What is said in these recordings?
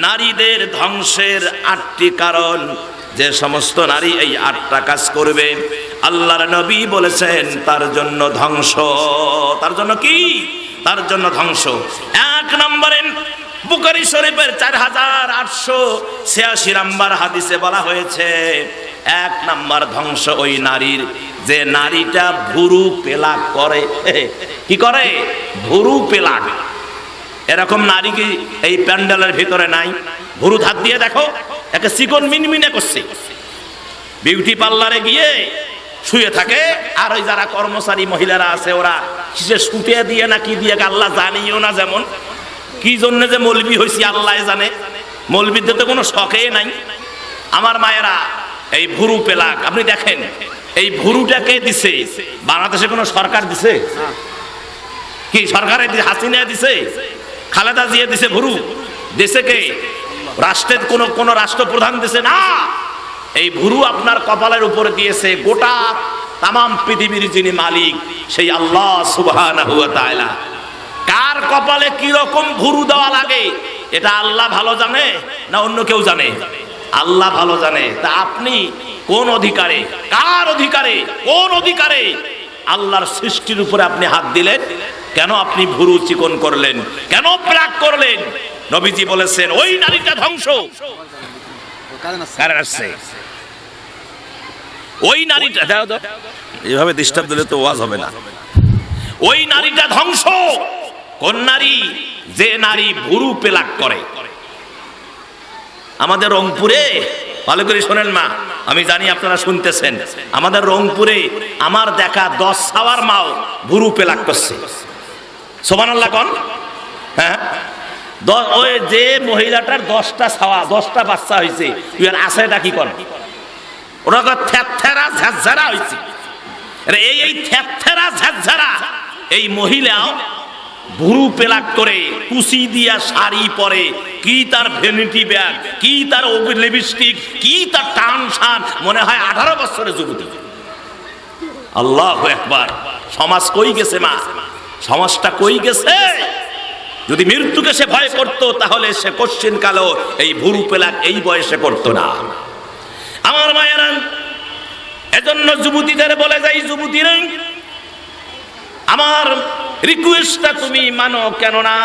নারীদের ধ্বংসের 8টি কারণ। যে সমস্ত নারী এই 8টা কাজ করবে, আল্লাহর নবী বলেছেন তার জন্য ধ্বংস। তার জন্য কি? তার জন্য ধ্বংস। 1 নম্বরে বুখারী শরীফের 4886 নম্বর হাদিসে বলা হয়েছে, 1 নম্বর ধ্বংস ওই নারীর যে নারীটা ভুরু পেলাক করে। কি করে? ভুরু পেলাক। এরকম নারী কি এই প্যান্ডেলের ভিতরে নাই? ভুরু হাত দিয়ে দেখো, একে চিকন মিনমিনে করছে। বিউটি পার্লারে গিয়ে শুয়ে থাকে, আর ওই যারা কর্মচারী মহিলারা আছে ওরা কিসে শুতে দিয়ে না কি দিয়ে আল্লাহ জানিও না, যেমন কি জন্য যে মৌলবি হয়েছি আল্লাহ জানে। মৌলবিদের তো কোনো শখে নাই। আমার মায়েরা, এই ভুরু পেলাক আপনি দেখেন, এই ভুরুটাকে দিছে বাংলাদেশে কোনো সরকার দিছে? কি সরকারে হাসিনা দিছে? খালেদা জিয়া দিছে ভুরু? দেশে কে? রাষ্ট্রের কোন রাষ্ট্রপ্রধান দিছে না। এই ভুরু আপনার কপালের উপরে দিয়েছে গোটা তামাম পৃথিবীর যিনি মালিক, সেই আল্লাহ সুবহানাহু ওয়া তাআলা। কার কপালে কি রকম ভুরু দেওয়া লাগে এটা আল্লাহ ভালো জানে না অন্য কেউ জানে? আল্লাহ ভালো জানে। তা আপনি কোন অধিকারে, কার অধিকারে, কোন অধিকারে আল্লাহর সৃষ্টির উপরে আপনি হাত দিলেন? কেন আপনি ভুরু চিকন করলেন? কেন প্রাক করলেন? নবীজি বলেছেন ওই নারীটা ধ্বংস। কারণ আছে ওই নারীটা, এইভাবে ডিস্টার্ব দিলে তো ওয়াজ হবে না। ওই নারীটা ধ্বংস। কোন নারী? যে নারী ভুরু পেলাক করে। আমাদের রংপুরে, ভালো করে শোনেন মা, আমি জানি আপনারা শুনতেছেন, আমাদের রংপুরে আমার দেখা 10 সাওয়ার মাও ভুরু পেলাক করছে। সুবহানাল্লাহ কোন? হ্যাঁ, ওই যে মহিলাটার 10টা ছাওয়া, 10টা বাচ্চা হয়েছে, তুই আর আছেটা কি কর? ওরা থ্যাথেরা ঝাঝারা হয়েছে। এই থ্যাথেরা ঝাঝারা এই মহিলাও ভুরু পেলাক করে, কুচি দিয়া শাড়ি পরে, কি তার ভ্যানিটি ব্যাগ, কি তার লিপস্টিক, কি তার টান শান, মনে হয় 18 বছরের যুবতী। আল্লাহু আকবার। সমাজ কই গেছে মা? সমাজটা কই গেছে? যদি মৃত্যুকে সে ভয় করত তাহলে সে কোশ্চিন কালো এই ভুরু পেলাক এই বয়সে করত না। আমার মায়েরা, এজন্য যুবতীদের বলে যাই, যুবতীরা আমার রিকোয়েস্টটা তুমি মানো, কেননা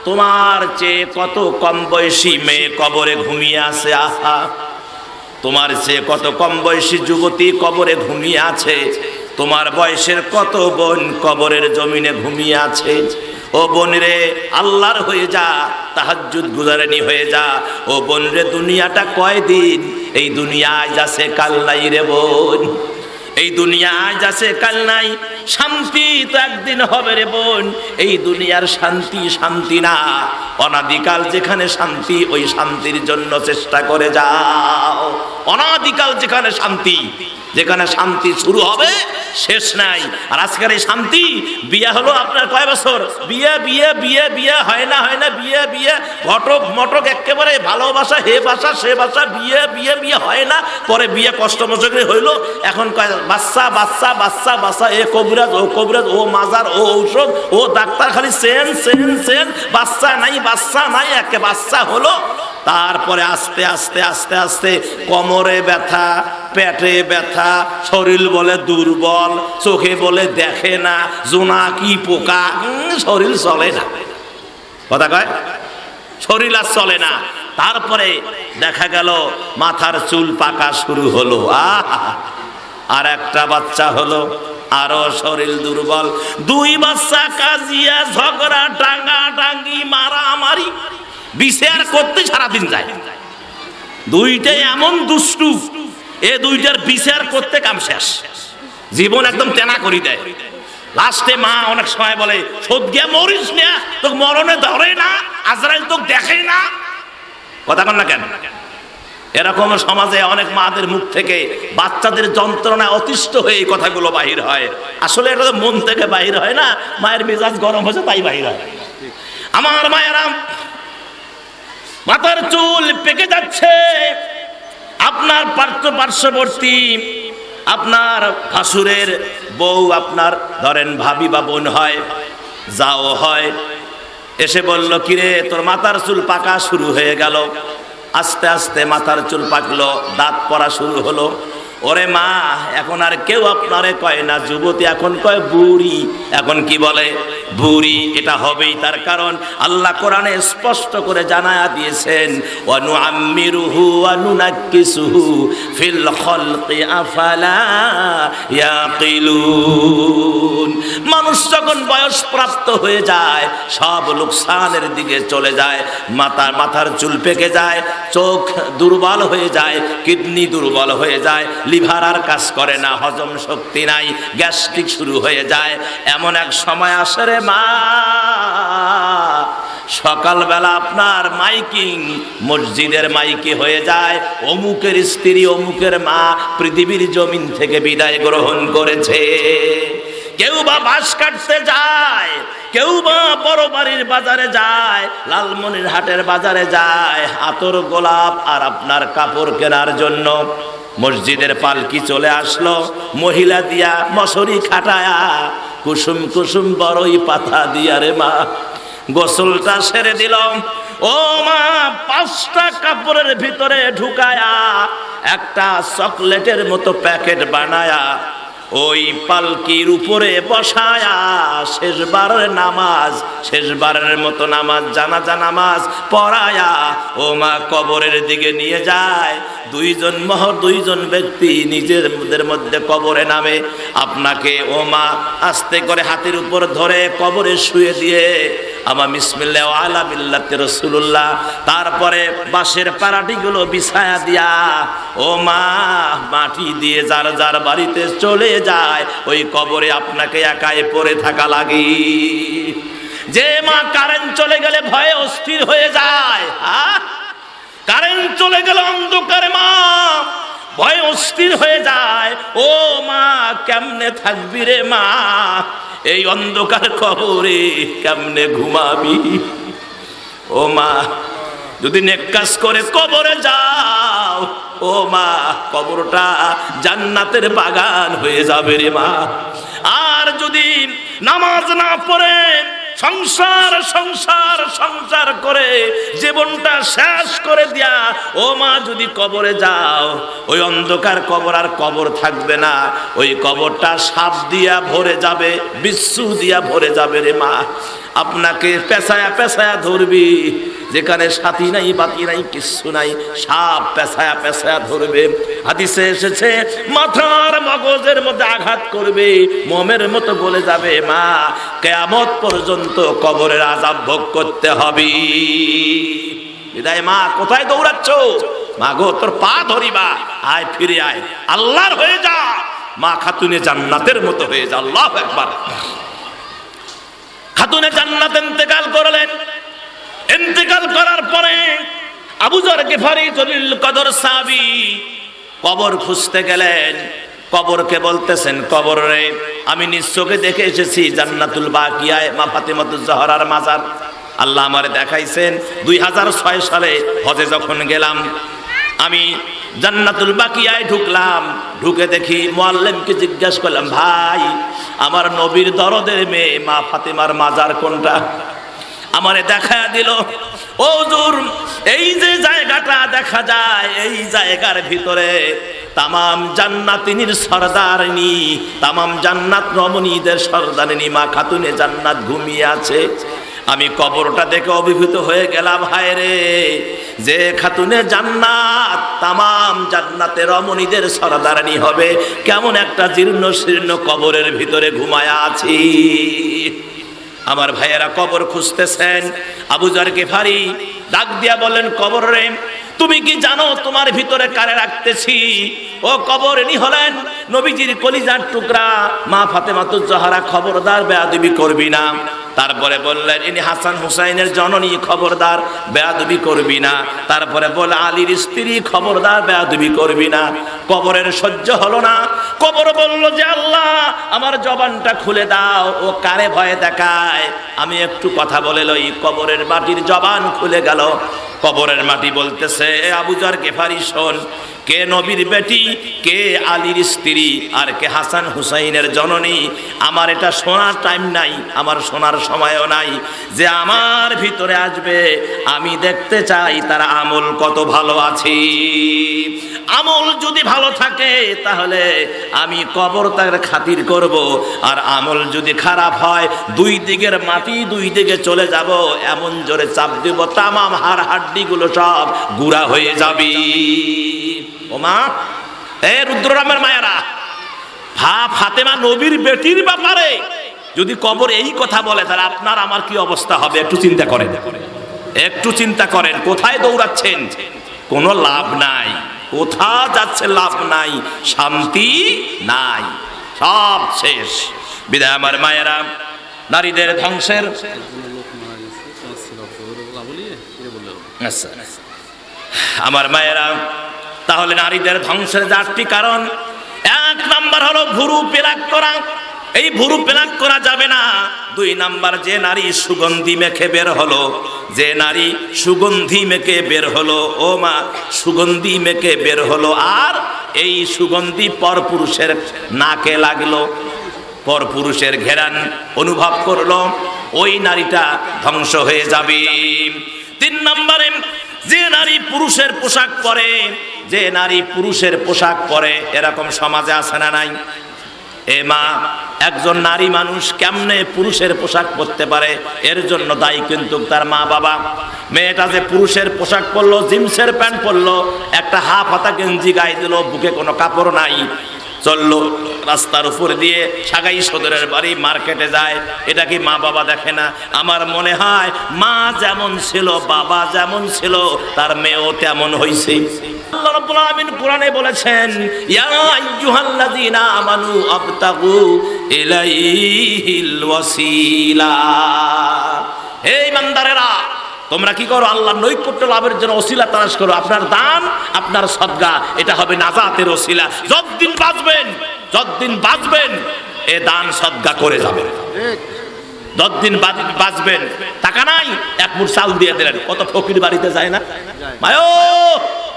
তোমার চেয়ে কত কম বয়সী মেয়ে কবরে ঘুমিয়ে আছে। আহা, তোমার চেয়ে কত কম বয়সী যুবতী কবরে ঘুমিয়ে আছে। তোমার বয়সের কত বোন কবরের জমিনে ঘুমিয়ে আছে। ও বোন রে, আল্লাহর হয়ে যা, তাহাজ্জুদ গুজারানি হয়ে যা। ও বোন রে, দুনিয়াটা কয়দিন? এই দুনিয়া আজ আছে কাল নাই রে বোন। এই দুনিয়া আজ আছে কাল নাই। শান্তি তো একদিন হবে রে বোন। এই দুনিয়ার শান্তি শান্তি না, অনাদিকাল যেখানে শান্তি, ওই শান্তির জন্য চেষ্টা করে যাও। অনাদিকাল যেখানে শান্তি, যেখানে শান্তি শুরু হবে শেষ নাই। আর আজকের এই শান্তি, বিয়ে হলো আপনার কয় বছর? বিয়ে বিয়ে বিয়ে বিয়ে হয় না, হয় না, বিয়ে বিয়ে ঘটক মটক, একেবারে ভালোবাসা, হে বাসা সে বাসা, বিয়ে বিয়ে বিয়ে হয় না। পরে বিয়ে কষ্ট মষ্ট করে হইলো, এখন কয় বাচ্চা বাচ্চা বাচ্চা বাচ্চা, এ কবিরাজ ও কবিরাজ, ও মাজার ও ঔষধ ও ডাক্তার, খালি সেন সেন সেন, বাচ্চা নাই বাচ্চা নাই, একে বাচ্চা হলো। তারপরে আস্তে আস্তে আস্তে আস্তে কোমরে ব্যথা, পেটে ব্যথা, শরীর বলে দুর্বল, চোখে বলে দেখে না, জোনাকি পোকা, শরীর চলে না। কথা কয়, শরীর আর চলে না। তারপরে দেখা গেল মাথার চুল পাকা শুরু হলো। আর একটা বাচ্চা হলো, আরো শরীর দুর্বল। 2 বাচ্চা, কাজিয়া ঝগড়া, টাঙ্গা টাঙ্গি, মারামারি, বিচার করতে সারাদিন যায়। দুইটাই এমন দুষ্টু, এ দুইটার বিচার করতে কাম শেষ। জীবন একদম তেনা করে দেয়। লাস্টে মা অনেক সময় বলে, সদ গিয়া মরিস না, তোকে মরণে ধরে না, আজরাইল তোকে দেখে না। কথা কন না কেন? এরকম সমাজে অনেক মাদের মুখ থেকে বাচ্চাদের যন্ত্রণায় অতিষ্ঠ হয়ে এই কথাগুলো বাহির হয়। আসলে এটা তো মন থেকে বাহির হয় না, মায়ের মেজাজ গরম হয়েছে তাই বাহির হয়। আমার মায়েরা, মাথার চুল পেকে যাচ্ছে। আপনার পার্শ্ববর্তী আপনার ভাসুরের বউ, আপনার ধরেন ভাবি বা বোন হয়, যাও হয়, এসে বলল, কিরে তোর মাথার চুল পাকা শুরু হয়ে গেল। আস্তে আস্তে মাথার চুল পাকলো, দাঁত পড়া শুরু হলো। ওরে মা, এখন আর কেউ আপনারে কয় না যুবতী, এখন কয় বুড়ি। এখন কি বলে? বুড়ি। এটা হবেই, তার কারণ আল্লাহ কোরআনে স্পষ্ট করে জানায়া দিয়েছেন, ওয়া নুআম্মিরুহু ওয়া নুনাক্কিসুহু ফিল খালকি আফালা ইয়াকিলুন। মানুষ যখন বয়স প্রাপ্ত হয়ে যায় সব লোকসানের দিকে চলে যায়। মাথার চুল পেকে যায়, চোখ দুর্বল হয়ে যায়, কিডনি দুর্বল হয়ে যায়, লিভার আর কাজ করে না, হজম শক্তি নাই, গ্যাস্ট্রিক শুরু হয়ে যায়। এমন এক সময় আসে রে মা, সকালবেলা আপনার মাইকিং মসজিদের মাইকে হয়ে যায়, অমুকের স্ত্রী অমুকের মা পৃথিবীর জমিন থেকে বিদায় গ্রহণ করেছে। কেউ বা বাঁশ কাটতে যায়, কেউ বা বড় বাড়ির বাজারে যায়, লালমনিরহাটের বাজারে যায় আতর গোলাপ আর আপনার কাপড় কেনার জন্য। মসজিদের পালকি চলে আসলো, মহিলা দিয়া মশারি খাটায়া কুসুম কুসুম বড়ই পাতা দিয়া রে মা গোসলটা সেরে দিল। ও মা, 5টা কাপড়ের ভিতরে ঢুকায়া একটা চকলেটের মতো প্যাকেট বানায়া ওই পালকির উপরে বসায়া শেষবারের মতো নামাজ, জানাজা নামাজ পড়ায়া ও মা কবরের দিকে নিয়ে যায়। দুইজন ব্যক্তি নিজেদের মধ্যে কবরে নামে। আপনাকে ও মা আস্তে করে হাতের উপর ধরে কবরে শুয়ে দিয়ে আমা বিসমিল্লাহ ওয়া আলা মিল্লাতি রাসূলুল্লাহ, তারপরে বাঁশের পারাটিগুলো বিছায়া দিয়া ও মা মাটি দিয়ে যার যার বাড়িতে চলে যায়। ওই কবরে আপনাকে একাই পড়ে থাকা লাগে। যে মা কারেন্ট চলে গেলে ভয়ে অস্থির হয়ে যায়, কারেন্ট চলে গেল অন্ধকারে মা ভয়ে অস্থির হয়ে যায়। ও মা, কেমনে থাকবি রে মা, এই অন্ধকার কবরে কেমনে ঘুমাবি? ও মা, যদি নেক কাজ করে কবরে যাও, ও মা কবরটা জান্নাতের বাগান হয়ে যাবে রে মা। আর যদি নামাজ না পড়ে সংসার করে জীবনটা শেষ করে দিয়া ও মা যদি কবরে যাও, ওই অন্ধকার কবর আর কবর থাকবে না, ওই কবরটা সাপ দিয়া ভরে যাবে, বিচ্ছু দিয়া ভরে যাবে রে মা। আপনাকে পেছায়া পেছায়া ধরবি, যেখানে সাথী নাই বাতি নাই কিচ্ছু নাই, সাপ পেছায়া পেছায়া ধরবে। হাদিসে এসেছে মাথার মগজের মধ্যে আঘাত করবে, মোমের মতো বলে যাবে মা কিয়ামত পর্যন্ত কবরের আযাব ভোগ করতে হবে। বিদায় মা, কোথায় দৌড়াচ্ছ? মা গো, তোর পা ধরিবা, আয় ফিরে আয়, আল্লাহর হয়ে যা, মা খাতুনে জান্নাতের মতো হয়ে যা। আল্লাহু আকবার। খাতুনে জান্নাত ইন্তেকাল করলেন। ইন্তেকাল করার পরে আবু যর গিফারী জলিল কদর সাহাবী কবর খুঁজতে গেলেন। কবরকে বলতেছেন, কবর রে, আমি নিজ চোখে দেখে এসেছি জান্নাতুল বাকিয়ায় মা ফাতেমাতুজ জাহরার মাজার। আল্লাহ আমারে দেখাইছেন। 2006 সালে হজে যখন গেলাম, আমি জান্নাতুল বাকিয়ায় ঢুকলাম। ঢুকে দেখি মুআল্লিমকে জিজ্ঞাসা করলাম, ভাই আমার নবীর দরদের মেয়ে মা ফাতেমার মাজার কোনটা? আমারে দেখায়া দিল। ও হুজুর, এই যে জায়গাটা দেখা যায়, এই জায়গার ভিতরে তামাম জান্নাতিনীর সরদারিনী, তামাম জান্নাত রমণীদের সরদারিনী মা খাতুনে জান্নাত ঘুমিয়ে আছে। আমি কবরটা দেখে অভিভূত হয়ে গেলাম। হায় রে, যে খাতুনে জান্নাত তামাম জান্নাতের রমণীদের সরদারানি হবে, কেমন একটা জীর্ণ শীর্ণ কবরের ভিতরে ঘুমায়া আছি। আমার ভাইয়েরা কবর খুঁজতেছেন। আবু যর গিফারী ডাক দিয়া বলেন, কবর রে, তুমি কি জানো তোমার ভিতরে কারে রাখতেছি? ও কবর, ইনি হলেন নবীজির কলিজার টুকরা মা ফাতেমাতুজ জাহরা, খবরদার বেয়াদবি করবি না। তারপরে বললেন, ইনি হাসান হুসাইনের জননী, খবরদার বেয়াদবি করবি না। তারপরে বলে, আলীর স্ত্রী, খবরদার বেয়াদবি করবি না। কবরের সহ্য হলো না। কবর বলল যে আল্লাহ, আমার জবানটা খুলে দাও, ও কারে ভয় দেখায়, আমি একটু কথা বলে লই। কবরের মাটির জবান খুলে গেল। কবরের মাটি বলতেছে, আবু যর গিফারী শোন, কে নবীর বেটি, কে আলীর স্ত্রী, আর কে হাসান হুসাইনের জননী। আমার এটা শোনার টাইম নাই, আমার শোনার সময়ও নাই। যে আমার ভিতরে আসবে, আমি দেখতে চাই তার আমল কত ভালো আছে। আমল যদি ভালো থাকে তাহলে আমি কবর তার খাতির করব, আর আমল যদি খারাপ হয় দুই দিকের মাটি দুই দিকে চলে যাব, এমন জোরে চাপ দেব তামাম হাড় হাড্ডিগুলো সব গুঁড়া হয়ে যাবে। ও মা, এ রুদ্ররামের মায়েরা, ফাতেমা নবীর বেটির ব্যাপারে যদি কবর এই কথা বলে তাহলে আপনার আমার কি অবস্থা হবে? একটু চিন্তা করেন, একটু চিন্তা করেন। কোথায় দৌড়াচ্ছেন? কোনো লাভ নাই। কোথা যাচ্ছে? লাভ নাই, শান্তি নাই, সব শেষ। বিদায় আমার মায়েরা, নারীদের ধ্বংসের আমার মায়েরা, তাহলে নারীদের ধ্বংসের 4টি কারণ। 1 নাম্বার হলো ভুরু পেলাক করা। এই ভুরু পেলাক করা যাবে না। 2 নাম্বার, যে নারী সুগন্ধি মেখে বের হলো, যে নারী সুগন্ধি মেখে বের হলো, ও মা, সুগন্ধি মেখে বের হলো, আর এই সুগন্ধি পরপুরুষের নাকে লাগলো, পরপুরুষের ঘেরান অনুভব করলো, ওই নারীটা ধ্বংস হয়ে যাবে। 3 নম্বরে, যে নারী পুরুষের পোশাক পরে, যে নারী পুরুষের পোশাক পরে, এরকম সমাজে আছে না নাই? এ মা, একজন নারী মানুষ কেমনে পুরুষের পোশাক পরতে পারে? এর জন্য দায়ী কিন্তু তার মা বাবা। মেয়েটা যে পুরুষের পোশাক পরলো, জিন্সের প্যান্ট পরলো, একটা হাফ হাতা গেঞ্জি গায়ে দিল, বুকে কোনো কাপড় নাই, চললো রাস্তার উপর দিয়ে, সাগাই সদরের বাড়ি, মার্কেটে যায়, এটা কি মা বাবা দেখে না? আমার মনে হয় মা যেমন ছিল, বাবা যেমন ছিল, তার মেয়েও তেমন হইছে। আল্লাহ রাব্বুল আলামিন কোরআনে বলেছেন, ইয়া আইয়ুহাল্লাযীনা আমানু আবতাগু ইলাইহিল ওয়াসিলা। হে ইমানদারেরা, তোমরা কি করো? আল্লাহর নৈকট্য লাভের জন্য ওসিলা তালাশ করো। আপনার দান, আপনার সদকা, এটা হবে নাজাতের ওসিলা। যতদিন বাঁচবেন, যতদিন বাঁচবেন, এ দান সদকা করে যাবেন। যতদিন বাঁচবেন, টাকা নাই, 1 মুঠ চাল দিয়ে দিলেন। কত ফকির বাড়িতে যায় না, মায়ো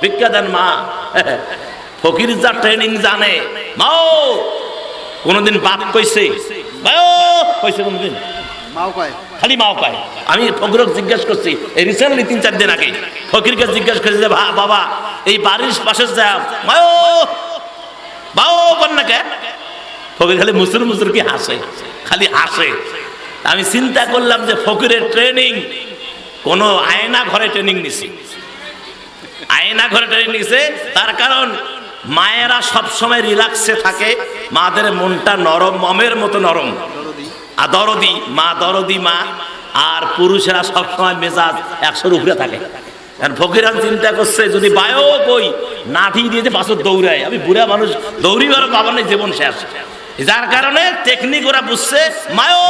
ভিক্ষা দেন মা। ফকির যা ট্রেনিং জানে, মাও কোনদিন বাপ কইছে, মায়ো কইছে কোনদিন? খালি মাও পায়। আমি ফকিরকে জিজ্ঞেস করছি, এই রিসেন্টলি 3-4 দিন আগে ফকিরকে জিজ্ঞেস করছি যে বাবা, এই বাড়ির পাশে যা মায়ো বাও কন্যা কে? ফকির খালি মুসুর মুসুর কি হাসে, খালি হাসে। আমি চিন্তা করলাম যে ফকিরের ট্রেনিং কোন আয়না ঘরে ট্রেনিং নিছি, আয়না ঘরে ট্রেনিং নিছে। তার কারণ মায়েরা সবসময় রিল্যাক্সে থাকে, মাদের মনটা নরম, মমের মতো নরম, আর দরদি মা, দরদি মা। আর পুরুষেরা সবসময় মেজাজ 100-র উপরে থাকে। ফকিরা চিন্তা করছে, যদি বায়ো কই নাঠি দিয়ে বাসর দৌড়ায়, আমি বুড়া মানুষ, দৌড়িবার বাবা নেই, জীবন শেষ। যার কারণে টেকনিক ওরা বুঝছে, মায়ো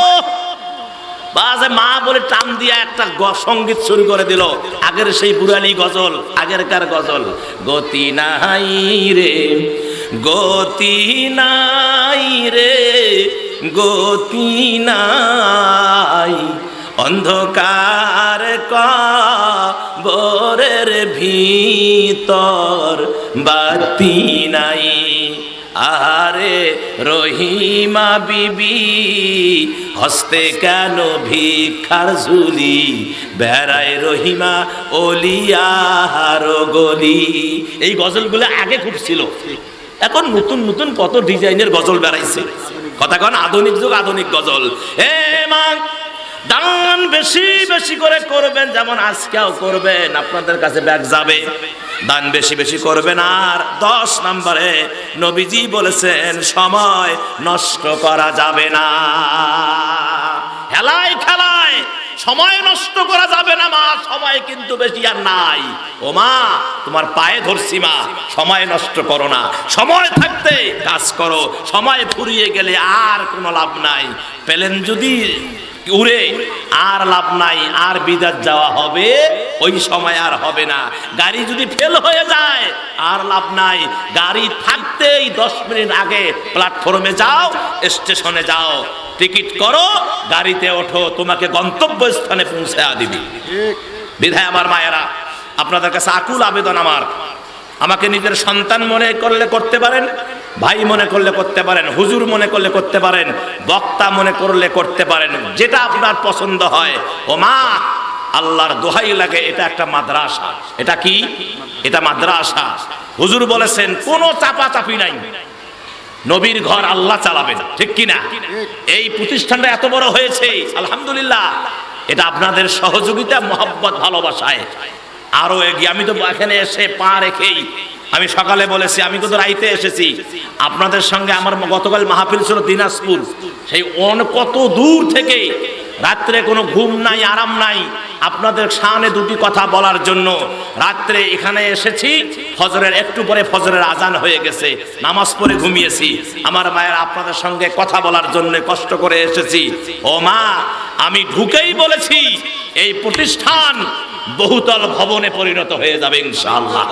বাজে মা বলে টান দিয়া একটা সঙ্গীত শুরু করে দিল। আগের সেই পুরানি গজল, আগেরকার গজল, গতি নাই রে, গতি নাই রে, গতি নাই, অন্ধকার কবরের ভিতর বাতি নাই। আরে রহিমা বিবি, হস্তে কেন ভিক্ষার ঝুলি, বেড়ায় রহিমা অলিয়ার গলি। এই গজলগুলো আগে খুব ছিল, এখন নতুন নতুন কত ডিজাইনের গজল বেড়াইছে। কথা কন, আধুনিক যুগ, আধুনিক গজল। এ মা, দান বেশি বেশি করে করবেন, যেমন আজকেও করবেন, আপনাদের কাছে ব্যাগ যাবে। দান বেশি বেশি করবেন। আর 10 নম্বরে নবীজি বলেছেন, সময় নষ্ট করা যাবে না। খেলায় খেলায় সময় নষ্ট করা যাবে না মা, সময় কিন্তু বেশি আর নাই। ও মা, তোমার পায়ে ধরছি মা, সময় নষ্ট করো না, সময় থাকতে কাজ করো। সময় ফুরিয়ে গেলে আর কোনো লাভ নাই। প্লেন যদি উড়ে আর লাভ নাই, আর বিদেশ যাওয়া হবে, ওই সময় আর হবে না। গাড়ি যদি ফেল হয়ে যায় আর লাভ নাই, গাড়ি থাকতেই 10 মিনিট আগে প্ল্যাটফর্মে যাও, স্টেশনে যাও, টিকিট করো, গাড়িতে ওঠো, তোমাকে গন্তব্যস্থানে পৌঁছে দিবি। বিধায় আমার মায়েরা, আপনাদের কাছে আকুল আবেদন আমার, আমাকে নিজের সন্তান মনে করলে করতে পারেন, ভাই মনে করলে করতে পারেন, হুজুর মনে করলে করতে পারেন, বক্তা মনে করলে করতে পারেন, যেটা আপনার পছন্দ হয়। ও মা, আল্লাহর দোহাই লাগে, এটা একটা মাদ্রাসা। এটা কি? এটা মাদ্রাসা। হুজুর বলেছেন কোনো চাপাচাপি নাই, নবীর ঘর আল্লাহ চালাবেন, ঠিক কিনা? এই প্রতিষ্ঠানটা এত বড় হয়েছে আলহামদুলিল্লাহ, এটা আপনাদের সহযোগিতা, মহব্বত, ভালোবাসায় আরো এগিয়ে। আমি তো এখানে এসে পা রেখেই আমি সকালে বলেছি, আমি তো রাইতে এসেছি আপনাদের সঙ্গে। আমার গতকাল মাহফিল ছিল দিনাজপুর, সেই কত দূর থেকে, রাত্রে কোনো ঘুম নাই, আরাম নাই, আপনাদের সামনে দুটি কথা বলার জন্য রাত্রে এখানে এসেছি। ফজরের একটু পরে ফজরের আজান হয়ে গেছে, নামাজ পড়ে ঘুমিয়েছি। আমার মায়ের আপনাদের সঙ্গে কথা বলার জন্য কষ্ট করে এসেছি। ও মা, আমি ঢুকেই বলেছি এই প্রতিষ্ঠান বহুতল ভবনে পরিণত হয়ে যাবে ইনশাআল্লাহ।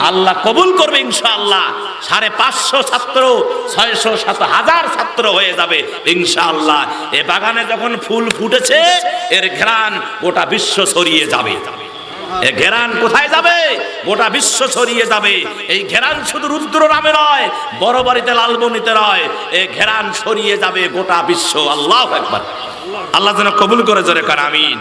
আল্লাহ কবুল করবে ইনশাআল্লাহ। 550 ছাত্র, 600-7,000 ছাত্র হয়ে যাবে ইনশাআল্লাহ। এ বাগানে যখন ফুল ফুটেছে, এর ঘ্রাণ গোটা বিশ্ব ছড়িয়ে যাবে। এ ঘেরান কোথায় যাবে? গোটা বিশ্ব ছড়িয়ে যাবে। এই ঘেরান শুধু রুদ্র নামে নয়, বড় বাড়িতে, লালমনিতে নয়, এই ঘেরান ছড়িয়ে যাবে গোটা বিশ্ব। আল্লাহু আকবার। আল্লাহ যেন কবুল করে, জোরে কার আমিন।